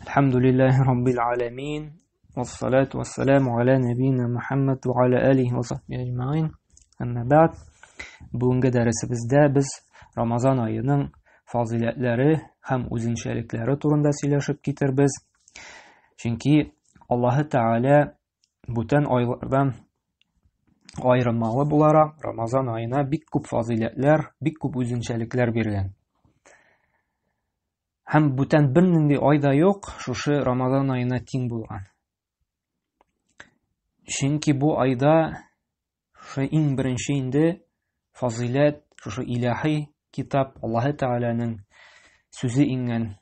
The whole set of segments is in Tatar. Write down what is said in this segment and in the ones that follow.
الحمد لله رب العالمين والصلاة والسلام على نبينا Muhammad ve ala alihi ve sahbihi ecmaîn. Amma ba'd. Bugünkü dersimizde biz Ramazan ayının faziletleri hem özünçelikleri turunda söyleşip getirbiz. Çünkü Allah Teala bütün aylardan ayrılmalı bularak Ramazan ayına bik küp faziletler, bik küp özünçelikler bergen. Hem бүтән bir nindi ayda yok, şuşu Ramazan ayına teң bulgan. Çünkü bu ayda şu en birinci indi fazilet, şuşu ilahi kitap Allah Teala'nın sözü ingen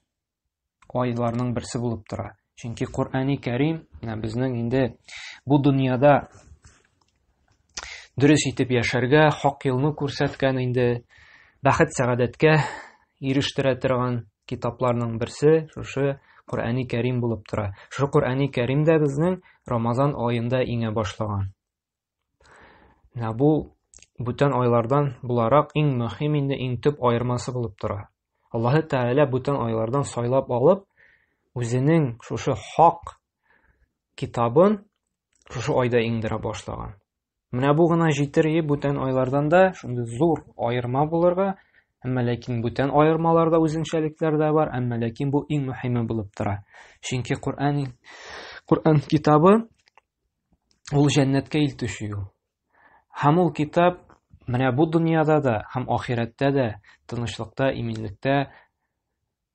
aylarının birisi bulup tura. Çünkü Kur'an-ı Kerim bizning indi bu dünyada dürüst itip yaşarga, hak yolunu күрсәткән indi бәхет сәгадәткә ирештирә торган kitaplarının birisi şuşu Kur'an-ı Kerim bulup tura. Şu Kur'an-ı Kerim de bizning Ramazan ayında ine başlagan. Bu bütün aylardan bularak en mühim indi en tüp ayırması bulup tura. Allah Teala bütün aylardan saylap alıp özünün şuşu hak kitabın şuşu ayda indire başlagan. Менә bu гына җитер бүтән aylardan da şunday zor ayırma bulurga. Әмма ләкин бүтән айырмаларда үзенчәлекләр дә бар, әмма ләкин бу иң мөһиме булып тора. Чөнки Kur'an kitabı ул җәннәткә илтүче. Һәм ул китап менә бу дөньяда да, һәм ахирәттә дә, тынычлыкта, иминлектә,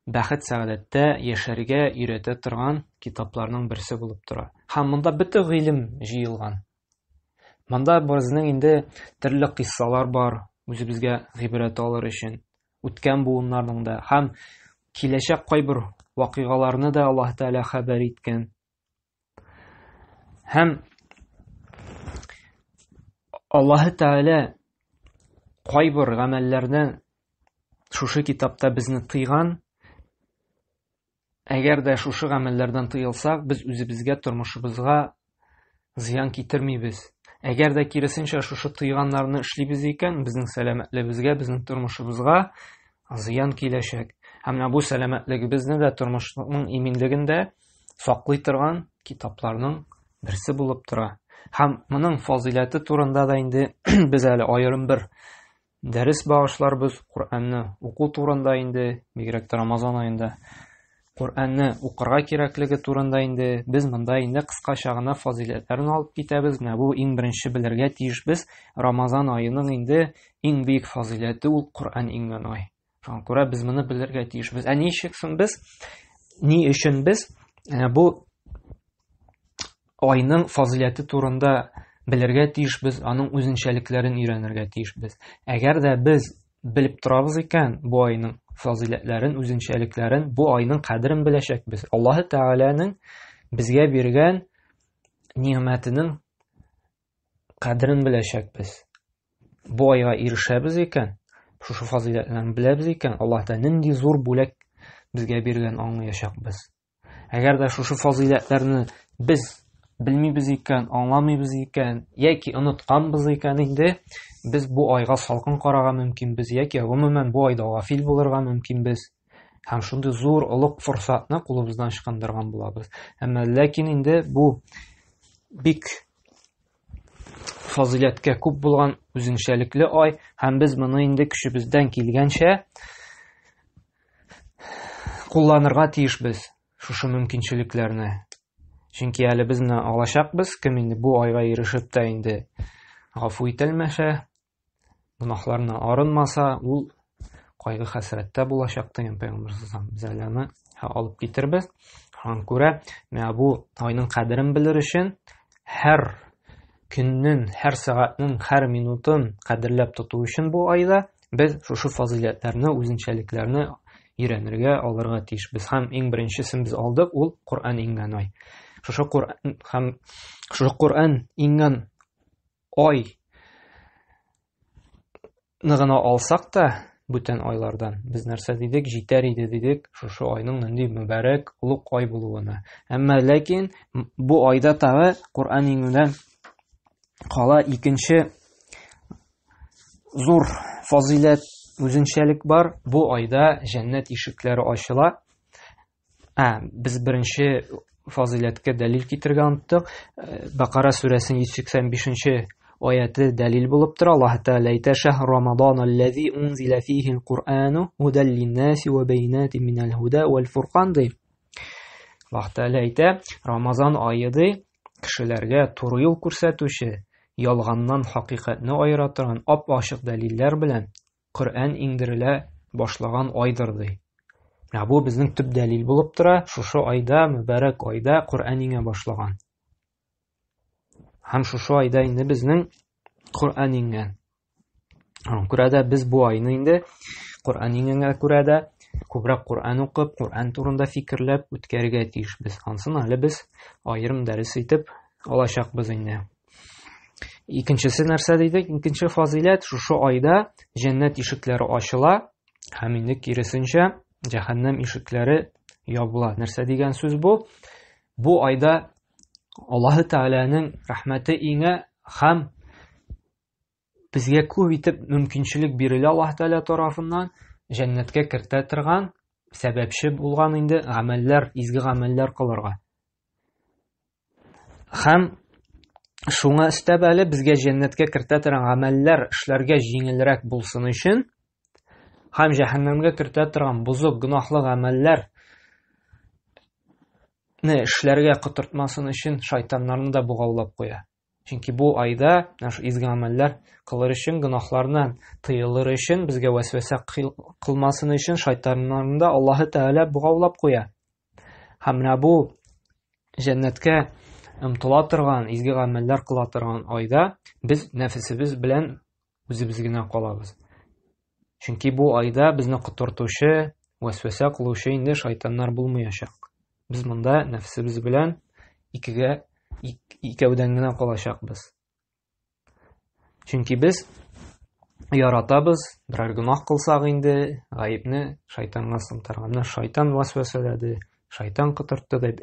бәхет сәгадәттә яшәргә өйрәтә торган китапларның берсе булып тора. Һәм монда бөтен гыйлем җыелган. Монда безнең инде төрле кыссалар бар. Үзебезгә гыйбрәт алыр өчен үткән буыннарның да һәм киләчәк кайбер вакыйгаларны да Аллаһ Тәала хәбәр иткән. Һәм Аллаһ Тәала кайбер гамәлләрдән шушы китапта безне тыйган. Әгәр дә шушы гамәлләрдән тыйылсак, без үзебезгә, тормышыбызга зыян китермибез. Әгәр дә киресенчә шушы тыйганнарны эшлибез икән, безнең сәламәтлегебезгә, безнең тормышыбызга зыян киләчәк. Һәм бу сәламәтлегебезне дә, тормышның иминлеген дә саклый торган китапларның берсе булып тора. Һәм моның фазилаты турында да инде без әле аерым бер дәрес багышларбыз. Куръанны уку турында инде, бигрәк тә Рамазан аенда Kur'an'ı укырга кирәклеге турында инде без монда инде кыскача гына фазилетләрен алып китәбез. Менә бу иң беренче белергә тиешбез. Рамазан аеның инде иң бик фазилеты ул Kur'an ингән ай. Шуңа күрә без моны белергә тиешбез. Ничек соң без? Ни өчен без бу айның фазилеты турында белергә тиешбез, аның үзенчәлекләрен өйрәнергә тиешбез. Әгәр дә без белеп торабыз икән бу айның фазилетләрен, үзенчәлекләрен, бу айның кадерен беләчәкбез. Аллаһ Тәаланың безгә биргән ниъмәтенең кадерен беләчәкбез. Бу айга ирешәбез икән, шушы фазилетләрне беләбез икән, Аллаһ нинди зур бүләк безгә биргән аңлаячакбыз. Әгәр дә шушы фазилетләрне без белмибез икән, аңламыйбыз икән, яки онытканбыз икән инде, biz bu ayga salkın карарга мөмкинбез, яки гомумән бу айда гафил булырга мөмкинбез. Һәм шундый зур улуг форсатны кулыбыздан чыгындырган булабыз. Әмма ләкин инде бу бик фазилеткә күп булган үзенчәлекле ай, һәм без моны инде көчебездән килгәнчә кулланырга тиешбез шушы мөмкинчелекләрне. Чөнки әле безне алачакбыз, кем инде бу айга ирешеп тә инде гафу ителмәсә, гөнаһларыннан арынмаса, ул кайгы хәсрәттә булачак дигән Пәйгамбер sallallahu biz әлене алып китербез. Шуңа күрә, менә бу айның кадерен белер өчен һәр көннең, һәр сәгатьнең, һәр минутын кадерләп тоту өчен бу айда без шушы фазилетләрне, үзенчәлекләрне өйрәнергә, алырга тиешбез. Һәм иң беренчесен без алдык, ул Kur'an ингән ай. Шушы Kur'an ингән ай гына алсак та бүтән айлардан без нәрсә дидек, җитәр иде дидек, шушы айның нинди мөбарәк, улуг ай булуына. Әмма ләкин бу айда тагы Kur'an иңүдән кала икенче зур фазилет, үзенчәлек бар. Бу айда җәннәт ишекләре ачыла. Biz birinchi fazilatga dalil keltirgan unutdik. Baqara surasining 185 oyati dalil bo'lib turadi. Alloh taolo aytadi: "Shahr Ramazonallazi unzila fihi al-Qur'anu hudan lin-nasi va bayinatin minal huda wal furqan." Alloh taolo aytadi, Ramazon oyida kishilarga to'g'ri yo'l ko'rsatuvchi, yolg'ondan haqiqatni ayira turgan op-ochiq dalillar bilan Qur'on indirila boshlagan oydir deydi. Bu bizning tub dalil bo'lib turadi. Shu oyda, muborak oyda Qur'on inga boshlagan. Ham shu oyda endi bizning Qur'on ingan. Ko'rada biz bu oyni endi Qur'on inga ko'rada ko'proq Qur'on o'qib, Qur'on turida fikrlab o'tkazishga tegishmiz. Hansini hali biz ayrim dars etib olashaqmiz endi. Ikkinchisi narsa deydik, ikkinchi fazilat shu oyda jannat eshiklari ochila, ham endi kirisincha jahannam eshiklari yopiladi. Narsa degan so'z bu? Bu oyda Alloh taolaning rahmati inga ham bizga ko'p etib mumkinchilik berildi Alloh taolo tomonidan jannatga kirita turgan sababchi bo'lgan endi amallar, izgi amallar qilirga. Ham shunga istabali bizga jannatga kirita turgan amallar ishlarga yengilroq bo'lsin uchun ham jahannamga kirita turgan buzuq gunohli amallar ishlarga qitirtmasin uchun shaytonlarni da bug'ovlab qo'ya. Chunki bu oyda shu izgi amallar qilir uchun, gunohlardan tiyilir uchun, bizga vasvasa qilmasin uchun shaytonlarni da Alloh taolo bug'ovlab qo'ya. Hamna bu jannatga intila turgan, izgi amallar qila turgan oyda biz nafsimiz bilan o'zimizgina qolamiz. Chunki bu oyda bizni qitirtuvchi, vasvasa qiluvchi endi shaytonlar bo'lmayacak. Biz bunda nafsimiz bilan ikkovdangina qolashaqmiz. Chunki biz yaratabız, biror gunoh qilsak endi g'aybni shaytonga simtarganda shayton vasvasaladi, shayton qitirtdi deb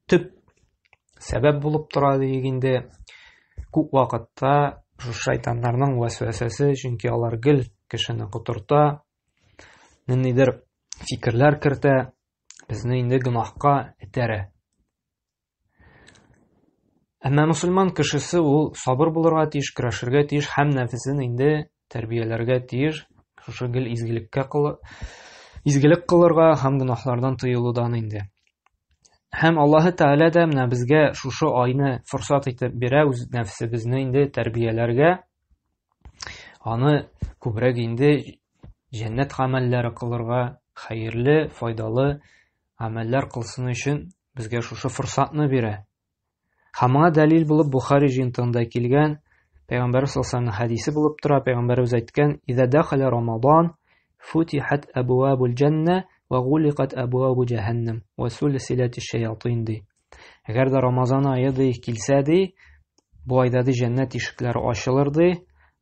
tub sabab bo'lib turadi endi ko'p vaqtda shu shaytonlarning vasvasasi, chunki ular gil kishini qitirta, nimadir fikrlar kirita, bizni endi gunohga itara. Ammo musulmon kishisi u sabr bo'lirga tiyish, kurashirga tiyish, ham nafsini endi tarbiyalarga tiyish, shu gil izgilik qilirga, ham gunohlardan tiyiluvdan endi. Ham Alloh taolo da mana bizga shu oyni fursat etib bera, o'z nafsimizni endi tarbiyalarga, ani ko'proq endi jannat amallari qilirga, xayrli, foydali amallar qilsin uchun bizga shu fursatni bera. Hamma dalil bo'lib Buxoriy jintida kelgan Payg'ambar sollallohu alayhi vasallam hadisi bo'lib turadi. Payg'ambarimiz aytgan: "Iza dakhala Ramazon futihat abwabul janna va ghuliqat abwabu jahannam va sulsilatish shayatin." Agarda Ramazon oyida kelsa-di, bu oyda jannat eshiklari ochilirdi,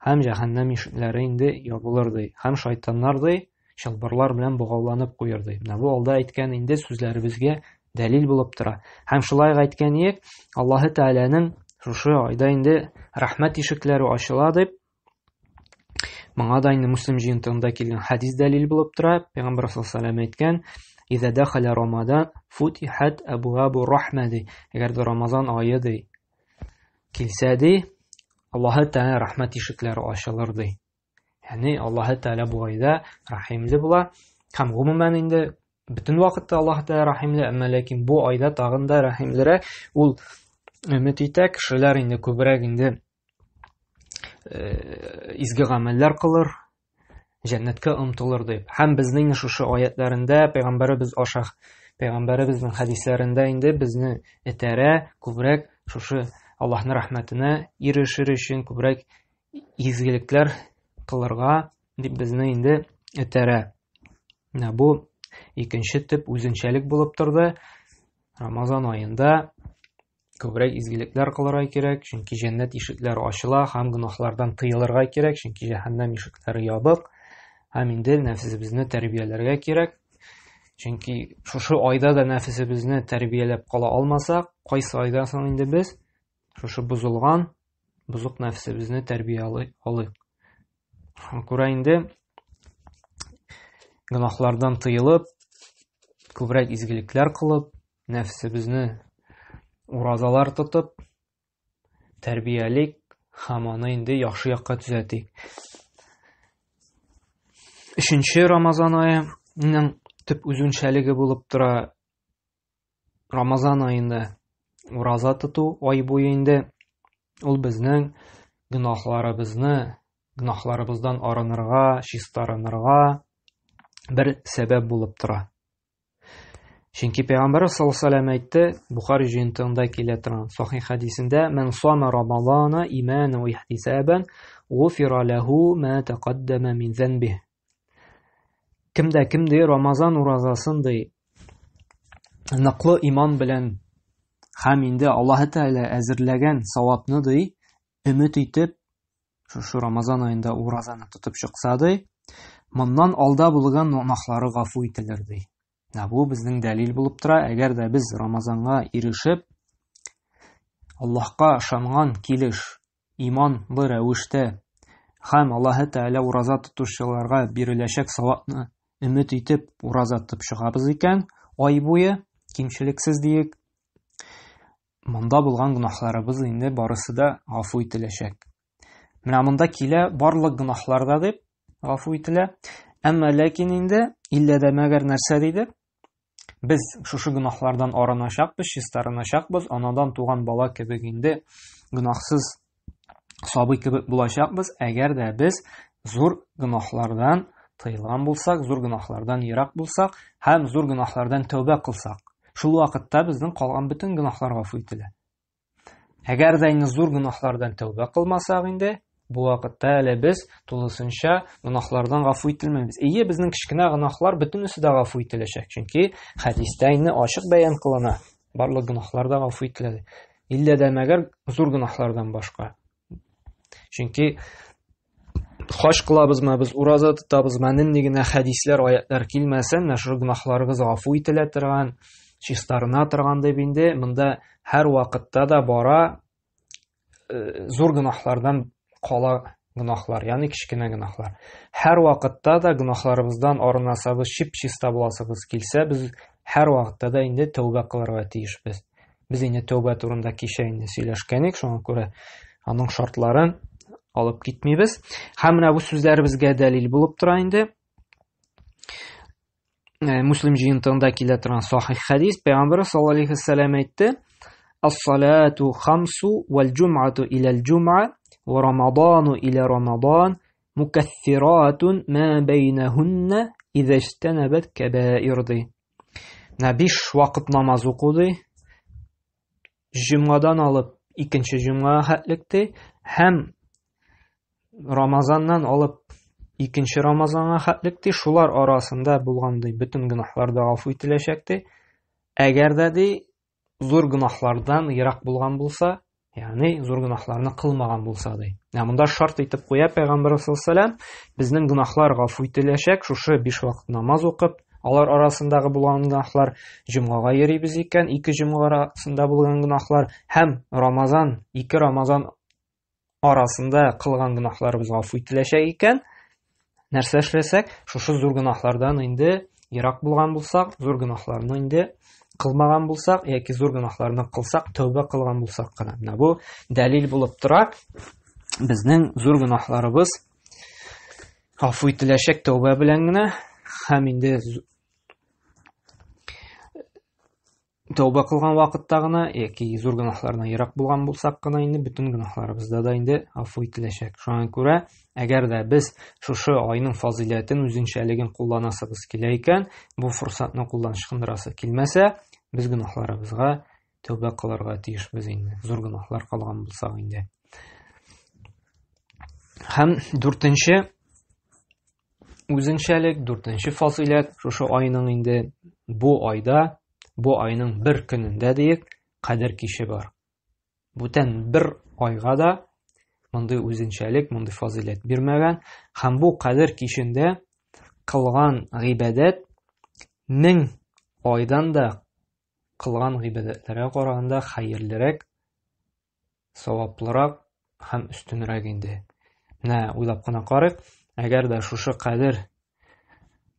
ham jahannam eshiklari endi yopilirdi, ham shaytonlar shilbirlar bilan bog'lanib qo'yirdi. Bu olda aytgan endi so'zlarimizga dalil bo'lib turadi. Ham shulay aytgan ek, Alloh taolaning shu oyda endi rahmat eshiklari ochiladi deb menga da endi Muslim jintida kelgan hadis dalil bo'lib turadi. Payg'ambar sollallohu alayhi vasallam aytgan: "Iza dakhala Ramazon futihat abwabur rahmati." Agarda Ramazon oyida kelsa-di, Alloh taolo rahmat eshiklari ochilirdi. Ya'ni Alloh taolo bu oyda rahimli bo'lar. Ham umuman endi butun vaqtda Alloh taolo rahimli, ammo lekin bu oyda tag'inda rahimliroq. Ul umid etak kishilar endi ko'proq endi izgi amallar qilir, jannatga umtilir deb. Ham bizning shu oyatlarida payg'ambarimizning hadislarida endi bizni itara ko'proq shu Allohning rahmatini erishir uchun ko'proq izgiliklar qilirga deb bizni endi itara. Bu ikkinchi tip o'zinchalik bo'lib turdi. Ramazon oyida ko'proq izgiliklar qilirga kerak, chunki jannat eshiklari ochila, ham gunohlardan tiyilirga kerak, chunki jahannam eshiklari yopiq. Ham endi nafsimizni tarbiyalarga kerak. Chunki shu oyda da nafsimizni tarbiyalab qola olmasak, qaysi oydan so'ng endi biz shu buzuq nafsimizni tarbiyalay olib. Ko'ra endi gunohlardan tiyilib, күбрәк изгелекләр кылып, нәфсебезне уразалар тотып, тәрбиялик һәм аны инде яхшы якка төзәтик. 3нче Рамазан аеның төп үзенчәлеге булып тора. Рамазан аенда ураза тоту ай буе инде ул безнең гөнаһларыбыздан арынырга, чистарынырга бер сәбәп булып тора. Чөнки Пәйгамбәр саллаллаһу алейһи ва сәллям әйтте, Бухари җыентыгында килә торган сахих хәдисендә: "Мен сама Рамазана имаnan ва ихтисабан, гуфира лаху ма тaqaddama min zanbihi." Кемдә Рамазан уразасын ныклы иман белән һәм инде Аллаһы Тәгалә әзерләгән савапны өмет итеп, шушы Рамазан аенда уразаны тотып чыкса, моннан алда булган гөнаһлары гафу ителер. Бу безнең дәлил булып тора. Әгәр дә без Рамазанга ирешеп, Аллаһка ышанган килеш, иманлы рәвештә һәм Аллаһы Тәгалә ураза тотучыларга биреләчәк савапны өмет итеп ураза тотып чыгабыз икән, ай буе кимчелексез диек, монда булган гөнаһларыбыз инде барысы да гафу ителәчәк. Менә монда килә барлык гөнаһларда дип гафу ителә. Әмма ләкин инде иллә дә мәгәр нәрсә диде? Без шушы гөнаһлардан арыначакбыз, чистарыначакбыз, анадан туган бала кебек инде гөнаһсыз сабый кебек булачакбыз, әгәр дә без зур гөнаһлардан тыелган булсак, зур гөнаһлардан ерак булсак һәм зур гөнаһлардан тәүбә кылсак. Шул вакытта безнең калган бөтен гөнаһлар гафу ителә. Әгәр дә инде зур гөнаһлардан тәүбә кылмасак инде, бу вакытта әле без тулысынча гөнаһлардан гафу ителмәбез. Безнең кичкенә гөнаһлар бөтенесе дә гафу ителәчәк. Чөнки хәдистә инде ачык бәян кылына. Барлык гөнаһлар да гафу ителә. Иллә дә мәгәр зур гөнаһлардан башка. Чөнки хаҗ кылабызмы, без ураза тотабызмы, нинди генә хәдисләр, аятлар килмәсә, шушы гөнаһларыбыз гафу ителә торган, чистарына торган дип инде монда һәр вакытта да бара зур гөнаһлардан кала гөнаһлар, ягъни кичкенә гөнаһлар. Һәр вакытта да гөнаһларыбыздан арынасабыз, чип-чиста буласыбыз килсә, без һәр вакытта да инде тәүбә кылырга тиешбез. Без инде тәүбә турында кичә инде сөйләшкәнек, шуңа күрә аның шартларын алып китмибез. Һәм менә бу сүзләребезгә дәлил булып тора инде. Муслим җыентыгында килә торган сахих хәдис, Пәйгамбәр саллаллаһу алейһи ва сәллям әйтте: "Ас-салату хамсу вал-җум'ату илал-җум'a ва рамадану иля рамадан мукаффиратун ма бәйнәһунна иза ижтанабат кабаир." Биш вакыт намаз укуды, җомгадан алып икенче җомгага хәтлек һәм Рамазаннан алып икенче Рамазанга хәтлек шулар арасында булгандай бөтен гөнаһлар да гафу ителәчәк. Әгәр дә зур гөнаһлардан ерак булган булса, ягъни зур гөнаһларны кылмаган булса. Монда шарт итеп куя Пәйгамбәр саллаллаһу алейһи ва сәллям, безнең гөнаһлар гафу ителәчәк, шушы 5 вакыт намаз укып, алар арасындагы булган гөнаһлар, җомгага йөрибез икән, 2 җомга арасында булган гөнаһлар һәм Рамазан, 2 Рамазан арасында кылган гөнаһларыбыз гафу ителәчәк икән. Нәрсә эшләсәк, шушы зур гөнаһлардан инде ерак булган булсак, зур гөнаһларны инде кылмаган булсак, яки зур гөнаһларны кылсак, тәүбә кылган булсак кына. Менә бу дәлил булып тора. Безнең зур гөнаһларыбыз гафу ителәчәк тәүбә белән генә һәм инде тәүбә кылган вакытта гына, яки зур гөнаһлардан ерак булган булсак кына инде бөтен гөнаһларыбызда да инде гафу ителәчәк. Шуңа күрә, әгәр дә без шушы айның фазиләтен, үзенчәлеген кулланасыбыз килә икән, бу форсатны кулланышкындырасы килмәсә, без гөнаһларыбызга тәүбә кылырга тиешбез инде. Зур гөнаһлар калган булсак инде. Һәм 4нче үзенчәлек, 4нче фазиләт шушы айның инде бу айда, бу айның бер көнендә диек, Кадер киче бар. Бүтән бер айга да мондый үзенчәлек, мондый фазиләт бирмәгән. Һәм бу Кадер кичендә кылган гыйбадәт 1000 айдан да кылган гыйбадәтләргә караганда хәерлерәк, саваплырак һәм үстенрәк инде. Менә уйлап кына карыйк, әгәр дә шушы Кадер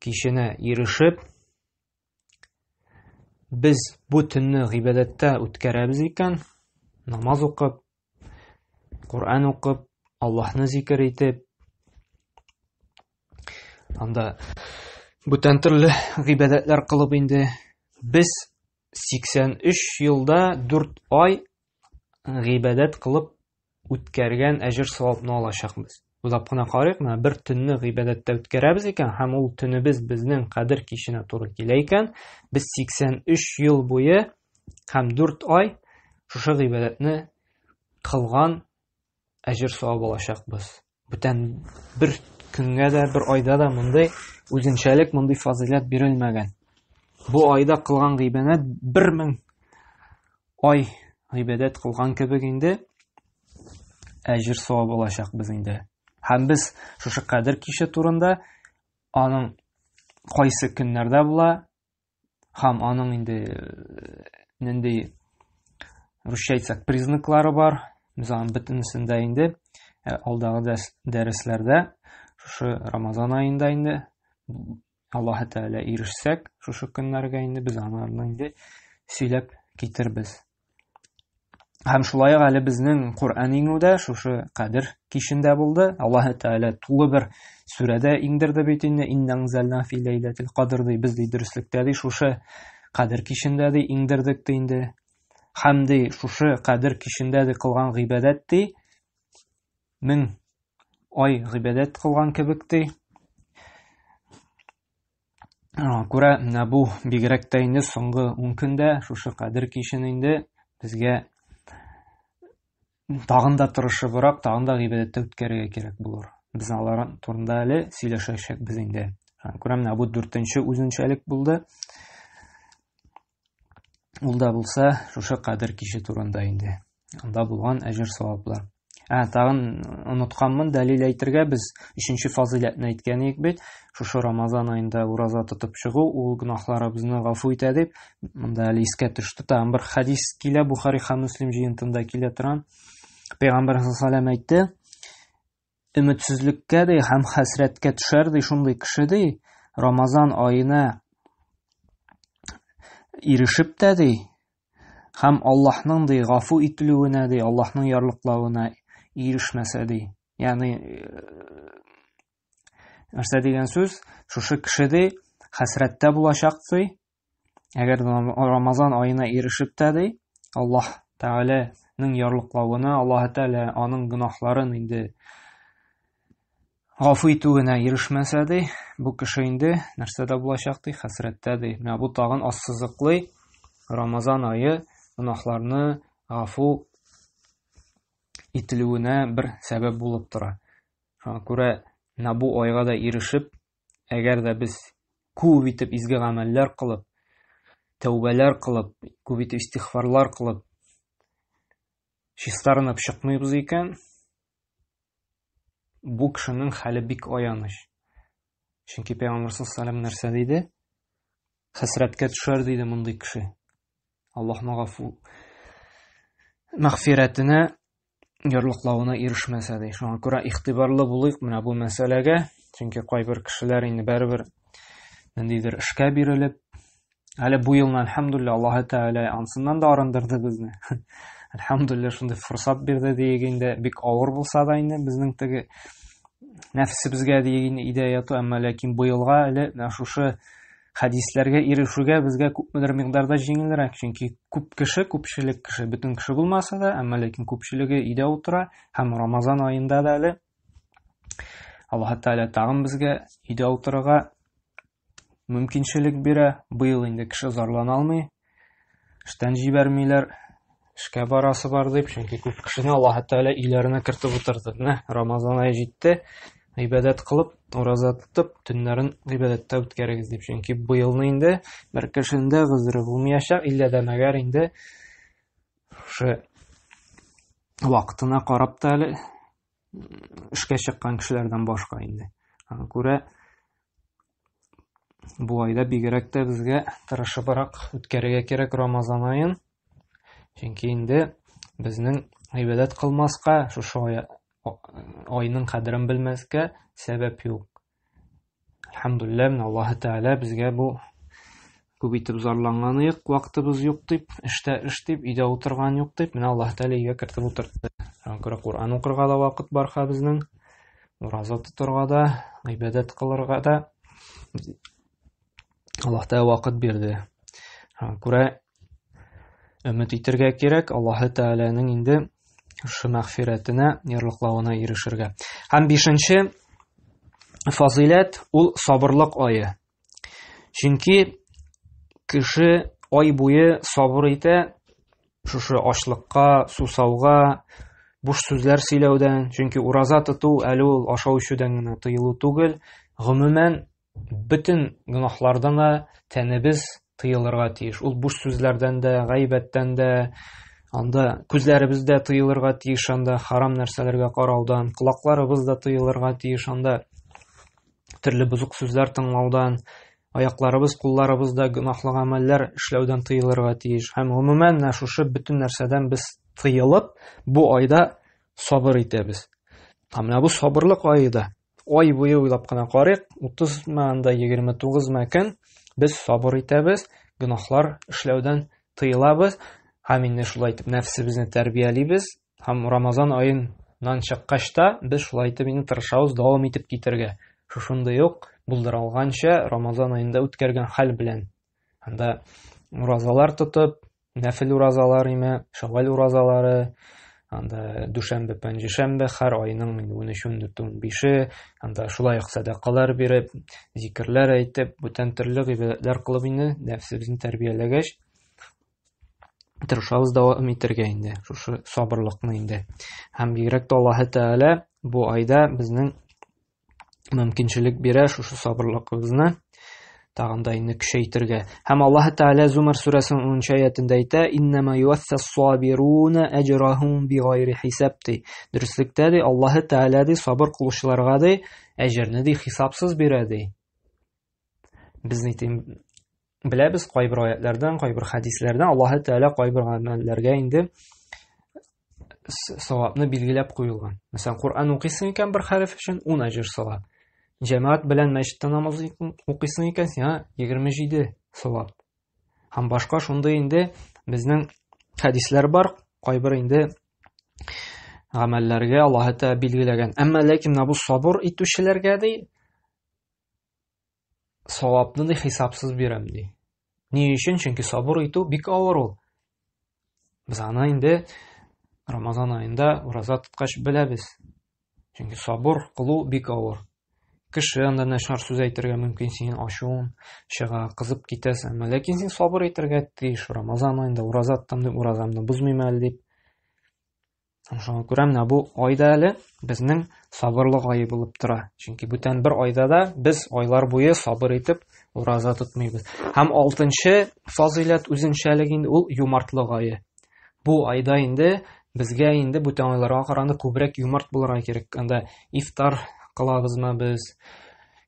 киченә ирешеп, biz bu tünне гыйбадәттә үткәрәбез икән, намаз укып, Qur'an укып, Аллаһны зикр итеп, анда бүтән төрле гыйбадәтләр кылып инде без 83 елда 4 ай гыйбадәт кылып үткәргән әҗер-савапны алачакбыз. Уйлап кына карыйк, менә бер төнне гыйбадәттә үткәрәбез икән, һәм ул төнебез безнең кадер киченә туры килә икән, без 83 ел буе һәм 4 ай шушы гыйбадәтне кылган әҗер-савап алачакбыз. Бүтән бер көнгә дә, бер айда да мондый үзенчәлек, мондый фазилат бирелмәгән. Бу айда кылган гыйбадәт 1000 ай гыйбадәт кылган кебек инде әҗер-савап алачакбыз инде. Һәм без шушы кадер кичә турында аның кайсы көннәрдә була, һәм аның инде нинди русча әйтсәк признаклары бар. Без аның бөтенсендә инде алдагы дәресләрдә шушы Рамазан аенда инде Аллаһ Тәгалә ирешсәк, шушы көннәргә инде без аналарны инде сөйләп китербез. Һәм шулай әле безнең Qur'an иңүдә шушы кадер кичендә булды. Аллаһ Тәгалә тулы бер сүрәдә иңдерде бит инде, иннә анзална фи ләйләтил кадр ди, без ди дөреслектә ди шушы кадер кичендә ди иңдердек ди инде. Һәм ди шушы кадер кичендә ди кылган гыйбадәт ди 1000 ай гыйбадәт кылган кебек ди. Күрә, менә бу бигрәк тә инде соңгы 10 көндә шушы кадер кичен инде безгә тагын да тырышыбрак, тагын да гыйбадәттә үткәрергә кирәк булыр. Без алар турында әле сөйләшәчәкбез инде. Күрә, менә бу 4нче үзенчәлек булды. Ул да булса шушы кадер киче турында инде. Анда булган әҗер-саваплар. Тагын онытканмын, дәлил әйтергә, без 3нче фазилатны әйткән идек бит. Шушы Рамазан аенда ураза тотып чыгу, ул гөнаһларыбызны гафу итә дип, монда әле искә төште. Тагын бер хадис килә, Бухари һәм Муслим җыентында килә торган. Пәйгамбәр саллаллаһу алейһи әйтте: "Өметсезлеккә ди һәм хәсрәткә төшәр ди шундый кеше ди, Рамазан аена ирешеп тә ди, һәм Аллаһның ди гафу ителүенә ди, Аллаһның ярлыклавына ирешмәсә ди." Ягъни нәрсә дигән сүз? Шушы кеше ди хәсрәттә булачак ди. Әгәр Рамазан аена ирешеп тә ди, Аллаһ Тәгаләнең ярлыклавына, Аллаһ Тәгалә аның гөнаһларын инде гафу итүенә ирешмәсә ди, бу кеше инде нәрсәдә булачак ди? Хәсрәттә ди. Менә бу тагын ассызыклый Рамазан ае гөнаһларны гафу ителүенә бер сәбәп булып тора. Шуңа күрә, менә бу айга да ирешеп, әгәр дә без күп итеп изге гамәлләр кылып, тәүбәләр кылып, күп итеп истигъфарлар кылып, чистарынып чыкмыйбыз икән, бу кешенең хәле бик аяныч. Чөнки Пәйгамбер саллаллаһу нәрсә диде? Хәсрәткә төшәр диде мондый кеше. Аллаһның гафу мәгъфирәтенә, ярлыклавына ирешмәсә ди. Шуңа күрә игътибарлы булыйк менә бу мәсьәләгә. Чөнки кайбер кешеләр инде бәрбер ниндидер эшкә бирелеп, әле бу елны әлхәмдүлилләh Аллаһ Тәгалә ансыннан да арындырды безне. Әлхәмдүлилләh шундый форсат бирде диек инде, бик авыр булса да инде безнең теге нәфсебезгә диек инде идаяту, әмма ләкин бу елга әле менә шушы хәдисләргә ирешүгә безгә күпмедер микъдарда җиңелрәк. Чөнки күп кеше, күпчелек кеше, бөтен кеше булмаса да, әмма ләкин күпчелеге өйдә утыра һәм Рамазан аенда да әле Аллаһ Тәгалә тагын безгә өйдә утырырга мөмкинчелек бирә. Быел инде кеше зарлана алмый, эштән җибәрмиләр, эшкә барасы бар дип, чөнки күп кешене Аллаһ Тәгалә өйләренә кертеп утырды. Менә Рамазан ае җитте, гыйбадәт кылып, ураза тотып, төннәрен гыйбадәттә үткәрегез дип. Чөнки бу елны инде бер кешенең дә гызры булмаячак, иллә дә мәгәр инде шы вакытына карап та әле эшкә чыккан кешеләрдән башка инде. Күрә, бу айда бигрәк тә безгә тырышыбрак үткәрергә кирәк Рамазан аен. Чөнки инде безнең гыйбадәт кылмаска, шушы айның кадерен белмәскә сәбәп юк. Әлхәмдүлилләh, Аллаһ Тәгалә безгә бу күп итеп зарланганыйк, вакытыбыз юк дип, эштә эш дип, өйдә утырган юк дип, менә Аллаһ Тәгалә өйгә кертеп утыртты. Шуңа Кур'ан укырга да вакыт бар безнең, ураза тотарга да, гыйбадәт кылырга да Аллаһ Тәгалә вакыт бирде. Шуңа күрә өмет итәргә кирәк Аллаһ Тәгаләнең инде шу мәгъфирәтенә, ярлыклавына ирешергә. Һәм 5нче фазилат ул сабырлык ае. Чөнки кеше ай буе сабыр итә шушы ачлыкка, сусауга, буш сүзләр сөйләүдән, чөнки ураза тоту әле ул ашау ичүдән генә тыелу түгел, гомумән бөтен гөнаһлардан да тәнебез тыелырга тиеш. Ул буш сүзләрдән дә, гайбәттән дә, анда күзләребез дә тыелырга тиеш, анда харам нәрсәләргә караудан, колакларыбыз да тыелырга тиеш, анда төрле бузык сүзләр тыңлаудан, аякларыбыз, кулларыбыз да гөнаһлы гамәлләр эшләүдән тыелырга тиеш. Һәм гомумән шушы бөтен нәрсәдән без тыелып, бу айда сабыр итәбез. Һәм менә бу сабырлык айда ай буе уйлап кына карыйк, 30 анда 29 көн без сабыр итәбез, гөнаһлар эшләүдән тыелабыз, һәм инде шулай итеп нәфсебезне тәрбиялибез, һәм Рамазан аеннан чыккач та без шулай итеп инде тырышабыз дәвам итеп китәргә. Шушындай ук булдырылганча Рамазан аенда үткәргән хәл белән. Анда уразалар тотып, нәфил уразалар име, шаввал уразалары, анда дүшәмбе, пәнҗешәмбе һәр айның 13-15, анда шулай ук садакалар биреп, зикрләр әйтеп, бүтән төрле гыйбадәтләр кылып инде нәфсебезне тәрбияләгәч, тырышабыз дәвам итәргә инде, шушы сабырлыкны инде. Һәм бигрәк тә Аллаһ Тәгалә бу айда безнең мөмкинчелек бирә шушы сабырлыгыбызны тагын да инде көчәйтергә. Һәм Аллаһ Тәгалә Зумар сүрәсенең 10нчы аятында әйтә: "Иннама юваффас-сабируна аҗрахум бигайри хисаб". Дөрестлектә ди, Аллаһ Тәгалә ди сабыр кылучыларга ди әҗерне ди хисапсыз бирә ди. Без беләбез кайбер аятлардан, кайбер хадисләрдән Аллаһ Тәгалә кайбер гамәлләргә инде савапны билгеләп куелган. Мәсәлән, Кур'ан укыйсың икән бер хәреф өчен 10 әҗер савап. Җәмәгать белән мәчеттә намаз укыйсың икән, 27 савап. Һәм башка шундый инде безнең хадисләр бар, кайбер инде гамәлләргә Аллаһ Тәгалә билгеләгән. Әмма ләкин бу сабыр итүчеләргә ди савапны ди хисапсыз бирәм ди. Ни өчен? Чөнки сабыр итү бик авыр ул. Без аны инде Рамазан аенда ураза тоткач беләбез. Чөнки сабыр кылу бик авыр. Кеше анда начар сүз әйтергә мөмкин, син ачуың чыга, кызып китәсең, ләкин син сабыр итәргә тиеш. Рамазан аенда ураза тоттым дип, уразамны бозмыйм әле дип. Шуңа күрә менә бу айда әле безнең сабырлык ае булып тора. Чөнки бүтән бер айда да без айлар буе сабыр итеп ураза тотмыйбыз. Һәм 6нчы фазилат үзенчәлек инде ул юмартлык ае. Бу айда инде безгә инде бүтән айларга караганда күбрәк юмарт булырга кирәк. Анда ифтар кылабызмы без,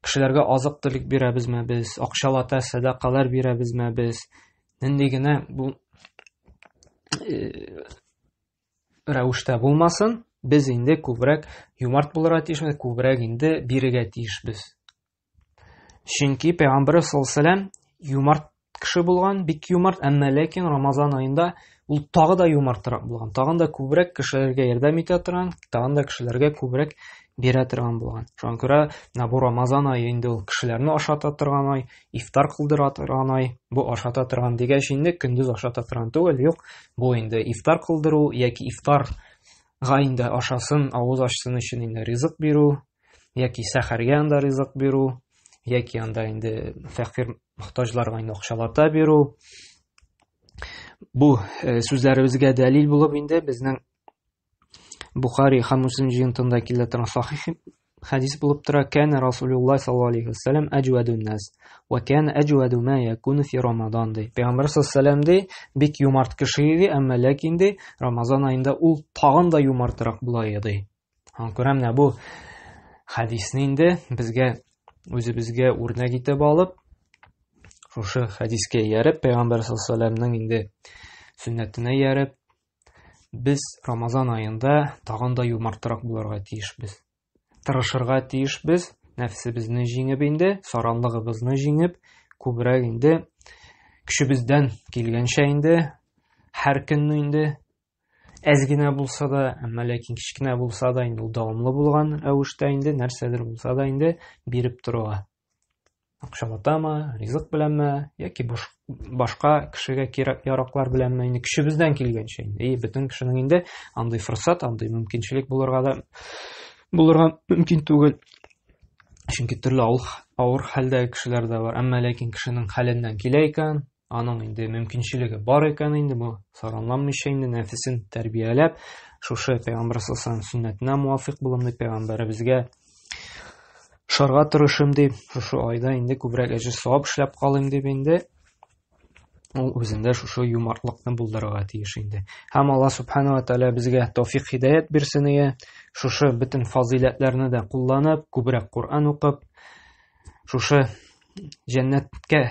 кешеләргә азык-төлек бирәбезме без, акчалата садакалар бирәбезме без. Нинди генә бу рәвештә булмасын, без инде күбрәк юмарт булырга тиешбез, күбрәк инде бирергә тиешбез. Чөнки Пәйгамбәр саллаллаһу алейһи юмарт кеше булган, бик юмарт, әмма ләкин Рамазан аенда ул тагы да юмартрак булган. Тагын да күбрәк кешеләргә ярдәм итә торган, тагын да кешеләргә күбрәк бирә торган булган. Шуңа күрә бу Рамазан ае инде ул кешеләрне ашата торган ай, ифтар кылдыра торган ай. Бу ашата торган дигәч инде көндез ашата торган түгел, юк. Бу инде ифтар кылдыру яки ифтарга инде ашасын, авыз ачсын өчен инде ризык бирү, яки сәхәргә анда ризык бирү, яки анда инде фәкыйрь мохтаҗларга инде акчалата бирү. Бу сүзләребезгә дәлил булып инде безнең Бухари һәм Муслим җыентында килә торган сахих хадис булып тора. Кәне Расулуллаһ саллаллаһу алейһи ва саллям аҗвадун нас ва кәне аҗваду ма якуну фи Рамадан ди. Пәйгамбер саллаллаһу алейһи ва саллям бик юмарт кеше иде, әмма ләкин ди Рамазан аенда ул тагын да юмартрак була иде. Һәм күрәм бу хадисне инде безгә үзебезгә үрнәк итеп алып, шушы хадискә ярып, Пәйгамбер саллаллаһу алейһи ва саллямның инде сөннәтенә ярып, без Рамазан аенда тагын да юмартрак булырга тиешбез. Тырышырга тиешбез, нәфсебезне җиңеп инде, саранлыгыбызны җиңеп, күбрәк инде Көчебездән килгәнчә инде һәр көнне инде әз генә булса да, әмма ләкин кичкенә булса да инде ул дәвамлы булган рәвештә инде нәрсәдер булса да инде биреп торырга. Акчалатамы, ризык беләнме, яки башка кешегә кирәк яраклар беләнме, инде көчебездән килгәнчә инде. Бөтен кешенең инде андый форсат, андый мөмкинчелек булырга мөмкин түгел. Чөнки төрле авыр хәлдәге кешеләр дә бар. Әмма ләкин кешенең хәленнән килә икән, аның инде мөмкинчелеге бар икән инде, бу саранламыйча инде нәфесен тәрбияләп, шушы Пәйгамбәр саллаллаху алейһи сөннәтенә муафиq булам дип Пәйгамбәребезгә шарга тырышым дип, шушы айда инде күбрәк әҗер савап эшләп калыйм дип инде ул үзендә шушы юмартлыкны булдырырга тиеш инде. Һәм Аллаһ субхана ва тааля безгә тәүфыйк хидаят бирсен, шушы бөтен фазилатларны да кулланып, күбрәк Куръан укып, шушы җәннәткә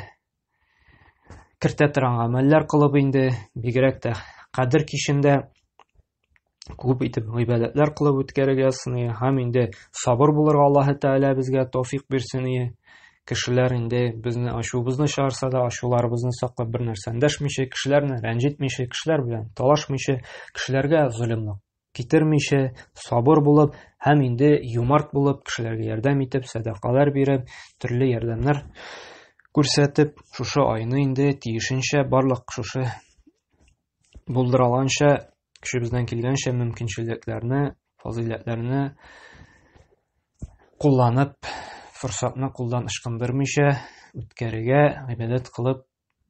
кертә торган гамәлләр кылып инде, бигрәк тә Кадер кичендә күп итеп гыйбадәтләр кылып үткәрергә сыны, һәм инде сабыр булырга Аллаһ Тәгалә безгә тәүфыйк бирсен. Кешеләр инде безне ачуыбызны чыгарса да, ачуларыбызны саклап бер нәрсә эндәшмичә, кешеләрне рәнҗетмичә, кешеләр белән талашмыйча, кешеләргә зөлемлек китермичә, сабыр булып, һәм инде юмарт булып, кешеләргә ярдәм итеп, садакалар биреп, төрле ярдәмнәр күрсәтеп, шушы айны инде тиешенчә барлык шушы булдыралганча, көчебездән килгәнчә мөмкинчелекләрне, фазилатларны кулланып, форсатны кулдан ышкындырмыйча үткәрергә, гыйбадәт кылып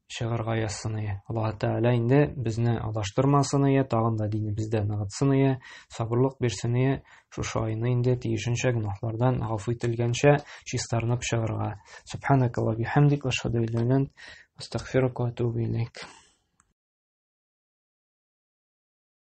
чыгарга язсын. Аллаһ Тәгалә инде безне адаштырмасын, тагын да динебездә ныгытсын, сабырлык бирсен, шушы айны инде тиешенчә гөнаһлардан гафу ителгәнчә чистарынып чыгарга. Субханакалла бихамдик ва ашһаду ан ла илаха илля ант, астагфирука ва атубу илейк.